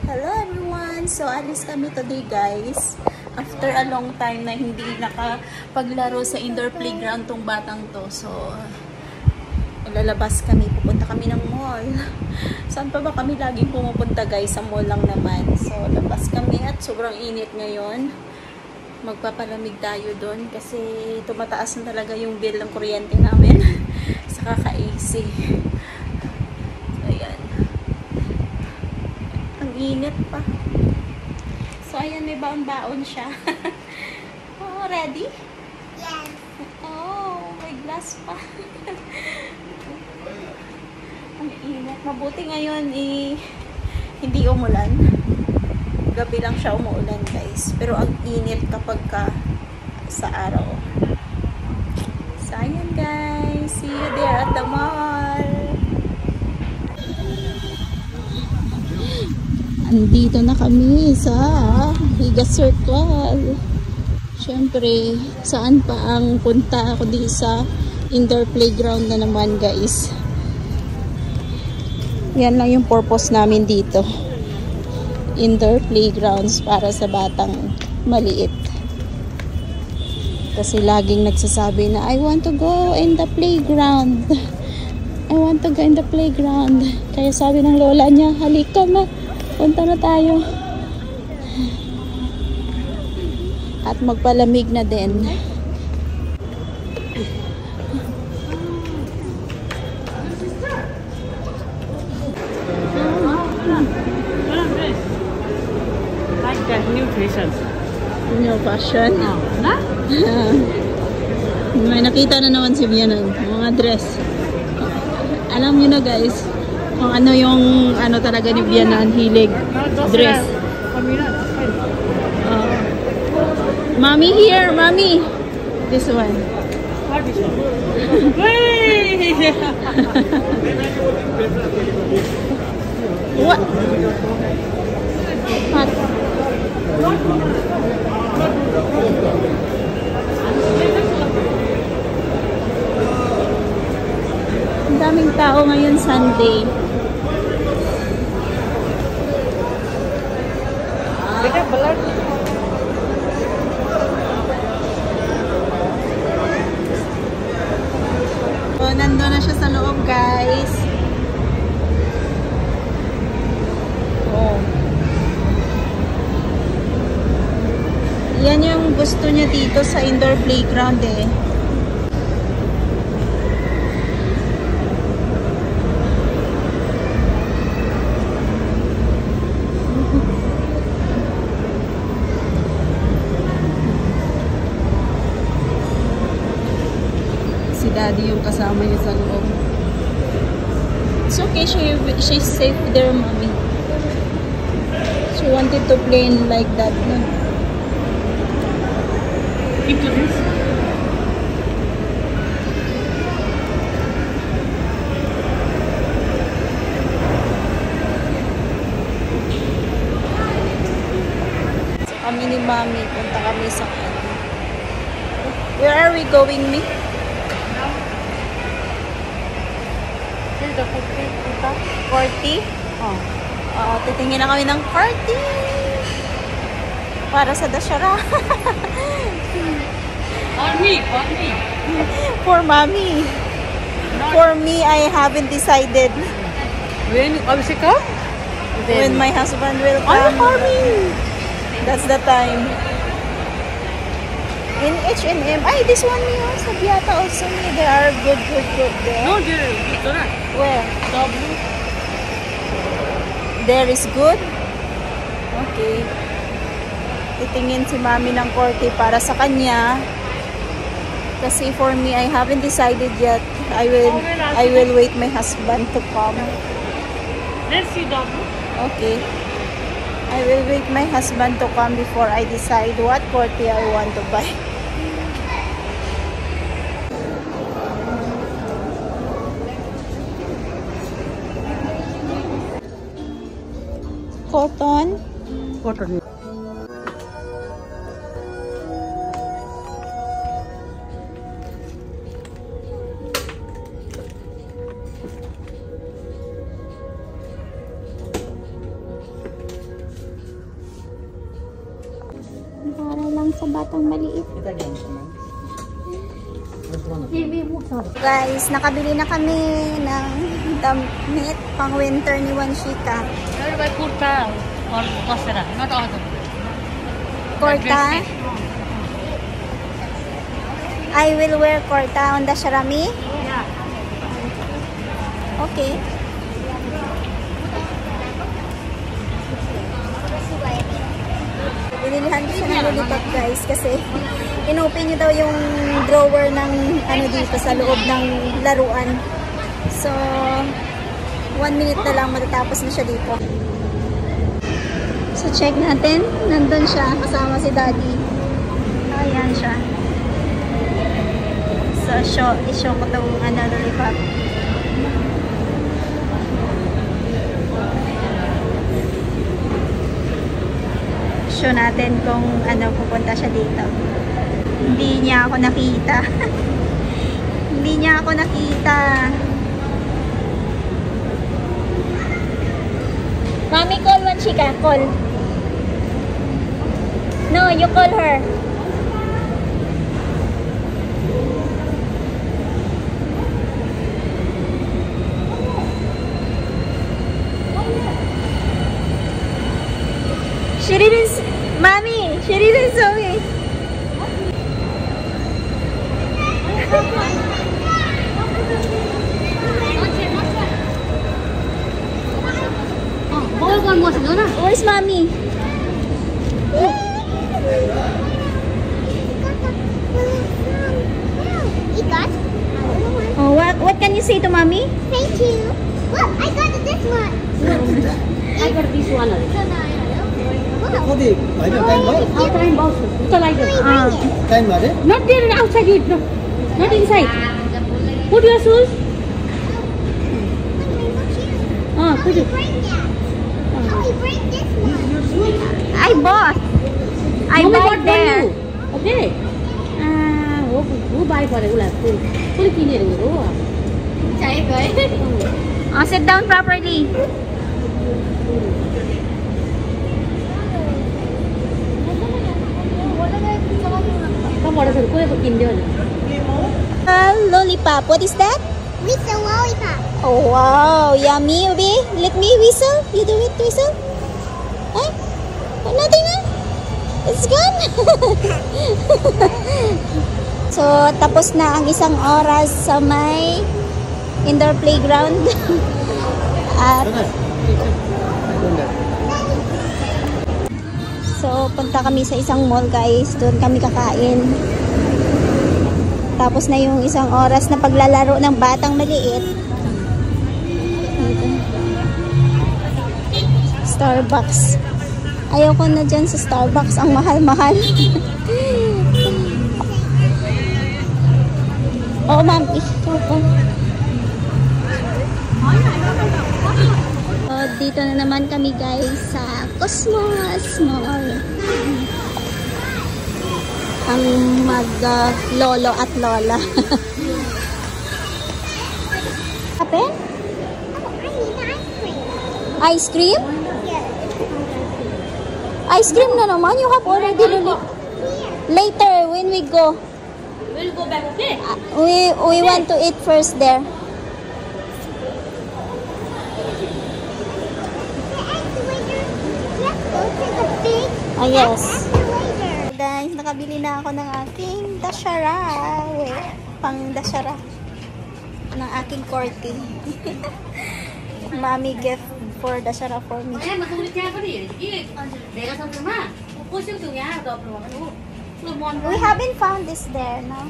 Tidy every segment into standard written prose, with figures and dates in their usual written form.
Hello everyone! So, alis kami today guys. After a long time na hindi nakapaglaro sa indoor playground tong batang to. So, lalabas kami. Pupunta kami ng mall. Saan pa ba kami laging pumupunta guys? Sa mall lang naman. So, labas kami at sobrang init ngayon. Magpapalamig tayo doon kasi tumataas na talaga yung bill ng kuryente namin. Sa kaka-AC. Init pa. So, ayan, may baon-baon siya. Oh, ready? Yes. Oh, may glass pa. Ang init. Mabuti ngayon, hindi umulan. Gabi lang siya umuulan, guys. Pero ang init kapag sa araw. So, ayan, guys. See you there at the mall. Andito na kami sa Higas Circle. Siyempre, saan pa ang punta ako di sa indoor playground na naman guys. Yan lang yung purpose namin dito. Indoor playgrounds para sa batang maliit. Kasi laging nagsasabi na, I want to go in the playground. I want to go in the playground. Kaya sabi ng lola niya, halika na. Punta na tayo. At magpalamig na din. Like that new fashion. New fashion? Na? May nakita na naman si Bianan. Mga dress. Alam niyo na guys. Kung ano yung talaga ni Bianan, hilig dress. Mommy here, mommy. This one. What? What? Ang daming tao ngayon Sunday. So, nandun na siya sa loob, guys. Oh. Yan yung gusto niya dito sa indoor playground eh. Si daddy yung kasama niya sa loob. It's okay, she's safe there, mommy. She wanted to play like that, no? Into this. So kami ni mommy, punta kami sa Where are we going, me? Here's the food kita. 40? Oh. Titingin na kami ng party. Para sa Dashara. On me, on me. For mommy. For me, I haven't decided When obviously come? when my husband will I'm come. coming. That's the time. In H&M. Ay, this one niyo. Sa Biata also me. There are good there. No, ito na. Where? W. There is good? Okay. Titingin si mami ng korte para sa kanya. Kasi for me, I haven't decided yet. I will wait my husband to come. Let's see W. Okay. I will wait my husband to come before I decide what korte I want to buy. Cotton. Cotton. batang maliit. Guys, nakabili na kami ng damit pang winter ni Wanshika. I'll buy kurta or kasara, not other. Kurta. I will wear kurta on the Sharami. Yeah. Okay. Binilihan ko siya ng lollipop guys kasi inopen niyo daw yung drawer ng ano dito sa loob ng laruan. So, 1 minute na lang matatapos na siya dito. So, check natin. Nandun siya kasama si Daddy. Ayan siya. So, i-show ko itong lollipop. Show natin kung pupunta siya dito. Hindi niya ako nakita. Hindi niya ako nakita. Mommy, call Wanshika. Call. No, you call her. She didn't, Mommy, she didn't saw me. Where's Mommy? Oh, what can you say to Mommy? Thank you. Look, I got this one. I got this one. Wow. Time box. So like this. Bring it. Not there outside it. No. Not inside. Put your shoes. Put it. Bring that. How we bring this one? I bought. I Mommy bought bought there. for you. Okay. Who buy for you? Full clean it. Sit down properly. Come on, sir. Put clean it. Lollipop. What is that? Whistle lollipop. Oh wow, yummy, baby. Let me whistle. You do it, whistle. Huh? Oh, nothing na? It's gone. So, tapos na ang isang oras sa may indoor playground. At so, punta kami sa isang mall, guys. Doon kami kakain. Tapos na yung isang oras na paglalaro ng batang maliit. Starbucks. Ayoko na dyan sa Starbucks. Ang mahal-mahal. Oo, ma'am. Dito na naman kami guys sa Cosmos Mall. Ang mag-lolo at lola. Kape? Oh, I need ice cream. Ice cream? Yes. Ice cream na naman. You have already really. Later, when we go. We'll go back, okay? We want to eat first there. Let's go to the big Yes. escalator. Guys, nakabili na ako ng aking dashara. Pang dashara. Ng aking korte. Mommy gift for dashara for me. We haven't found this there, no?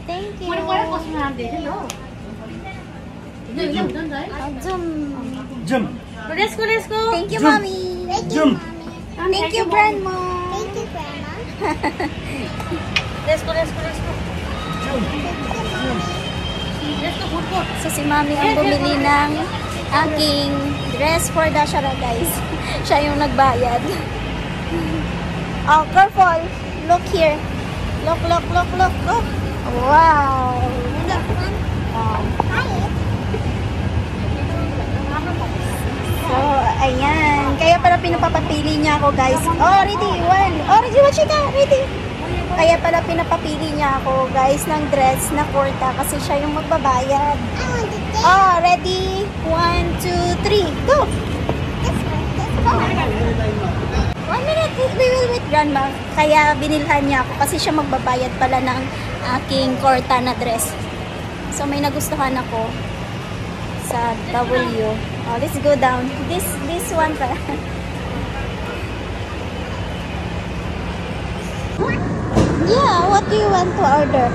Thank you. Zoom. Let's go. Thank you, Mommy. Thank you, Mommy. Thank you, Grandma. Thank you, Grandma. Let's go. Thank you, Mommy. Let's go, food court. So, si Mommy ang bumili ng aking dress for dashara, guys. Siya yung nagbayad. Oh, careful. Look here. Look. Wow. Try it. pala pinapapili niya ako, guys. Oh, ready. One. Oh, ready. What ka? Ready. Kaya pala pinapapili niya ako, guys, ng dress na kurta kasi siya yung magbabayad. Oh, ready. 1, 2, 3. Go. 1 minute. We will wait, Grandma. Kaya binilhan niya ako kasi siya magbabayad pala ng aking kurta na dress. So, may nagustuhan ako sa W. Oh, let's go down. This one pa. Yeah, what do you want to order?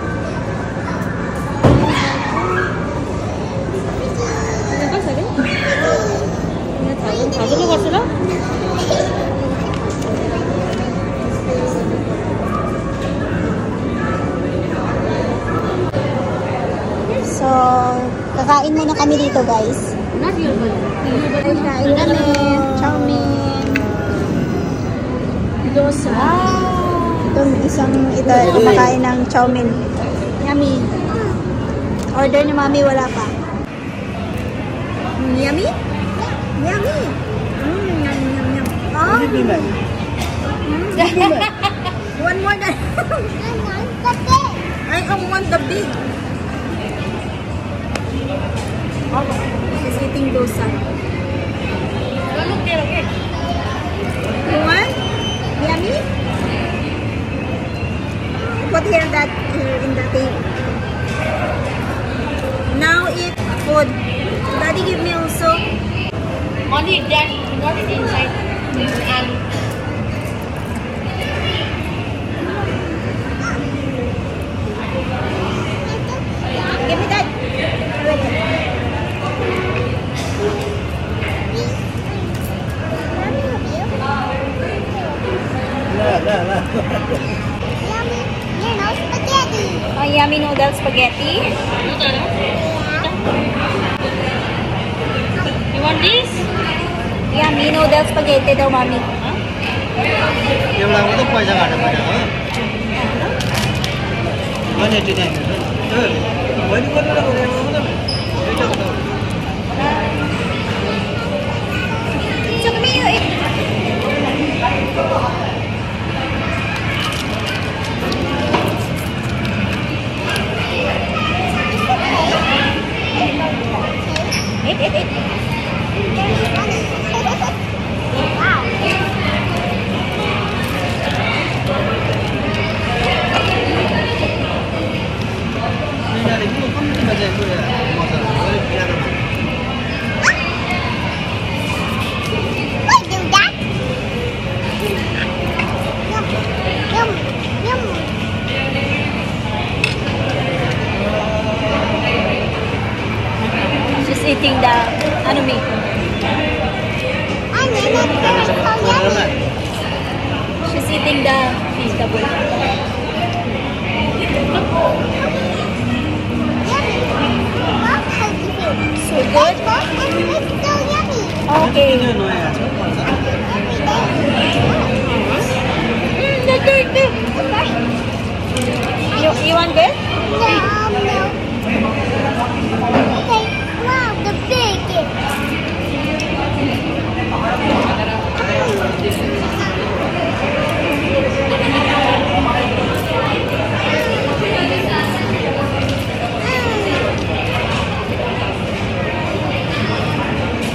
가지러 갔으나? So, kakain muna kami dito, guys. Kain kami. Chowmin. Dosa. Itong ito, kumakain ng chowmin. Yummy. Order ni Mami, wala pa. Yummy? Yummy. Yum, yum, yum. Oh. One more than. I want the big. She's eating dosa. You want? Yummy? Put here in the table. Now eat food. Daddy give me also. Only that, not inside. And Give me that. Oh, yummy noodle spaghetti. you want this? Yummy noodle spaghetti daw, Mami. Yung lang ito po sa kada pa na. Ano ito din? Wala ko na lang ko na. Ito ko. So, kami yun. Eat. Wow. She's eating the anime. She's eating the vegetable. So good. Okay. You want this?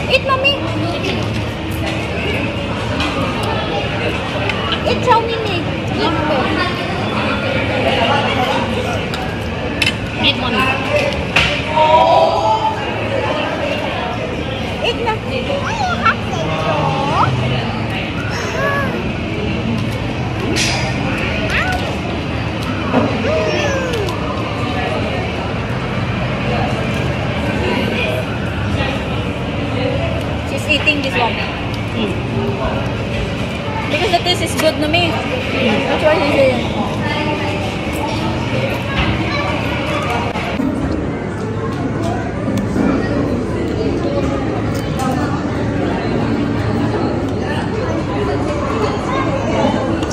Eat, Mommy. Eat chowmin eh. Eat one. Eat na. She's eating this one. Because the taste is good, no me. That's why she's eating.